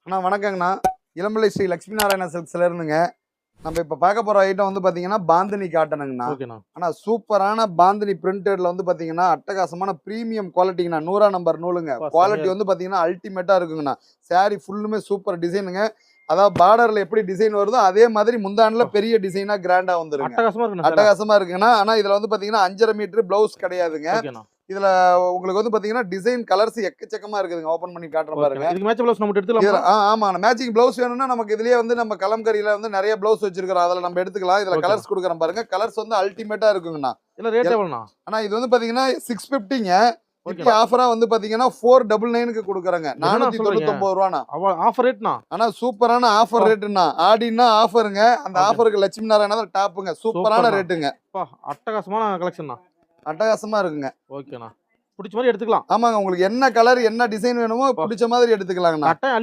அண்ணா வணக்கங்கண்ணா. இளம்பிள்ளை ஸ்ரீ லட்சுமி நாராயண சில்க்ஸ்ல இருந்துங்க. நம்ம இப்ப பார்க்க போற ஐட்டம் வந்து பாத்தீங்கன்னா பாந்தினி காட்டனுங்கண்ணா. ஓகேண்ணா. ஆனா சூப்பரான பாந்தினி பிரிண்டட்ல வந்து பாத்தீங்கன்னா அட்டகாசமான பிரீமியம் குவாலிட்டிங்கண்ணா. 100 நம்பர் நூலுங்க. அப்பா, செமையா குவாலிட்டி இருக்கு. வந்து பாத்தீங்கன்னா அல்டிமேட்டா இருக்குங்கண்ணா. சாரி ஃபுல்லுமே சூப்பர் டிசைனுங்க. அதாவது பார்டர்ல எப்படி டிசைன் வருதோ அதே மாதிரி முந்தாண்டுல பெரிய டிசைனா கிராண்டா வந்துருங்க. அட்டகாசமா இருக்குண்ணா சேலை. அட்டகாசமா இருக்குங்கண்ணா. ஆனா இதுல வந்து பாத்தீங்கன்னா 5.5 மீட்டர் பிளவுஸ் கிடையாதுங்க. ஓகேண்ணா. இதுல உங்களுக்கு வந்து பாத்தீங்கன்னா டிசைன் கலர்ஸ் எக்கச்சக்கமா இருக்குதுங்க. ஓபன் பண்ணி காட்டுறேன் பாருங்க. ஓகேண்ணா. இதுக்கு மேட்ச் பிளவுஸ் நம்ம எடுத்துக்கலாமா? இதுல ஆமாண்ணா. மேட்சிங் பிளவுஸ் வேணும்னா நமக்கு இதுலயே வந்து நம்ம கலம்கரியில வந்து நிறைய பிளவுஸ் வச்சிருக்கிறோம். அதுல நம்ம எடுத்துக்கலாம். இதுல ஓகேண்ணா. கலர்ஸ் கொடுக்குறேன் பாருங்க. கலர்ஸ் வந்து அல்டிமேட்டா இருக்குங்கண்ணா. இல்ல ரேட் எவ்வளோண்ணா? ஆனா இது வந்து பாத்தீங்கன்னா 650ங்க. இப்போ ஓகேண்ணா. ஆஃபரா வந்து பாத்தீங்கன்னா 499க்கு கொடுக்குறேங்க. என்னண்ணா சொல்றீங்க? 499 ரூபாண்ணா. ஆஃபர் ரேட்ண்ணா. ஆனா சூப்பரான ஆஃபர் ரேட்டுண்ணா. ஆடினா ஆஃபருங்க. அந்த ஓகே. ஆஃபருக்கு லட்சுமி நாராயணா தான் டாப்புங்க. சூப்பரான சூப்பர்ண்ணா. ரேட்டுங்க. அப்பா, அட்டகாசமான கலெக்ஷன்ண்ணா. அட்டகாசமா இருக்குங்க. ஓகேண்ணா. பிடிச்ச மாதிரி எடுத்துக்கலாம். ஆமாங்க. உங்களுக்கு என்ன கலர் என்ன டிசைன் வேணுமோ பிடிச்ச மாதிரி எடுத்துக்கலாங்கண்ணா. கட்டாயம்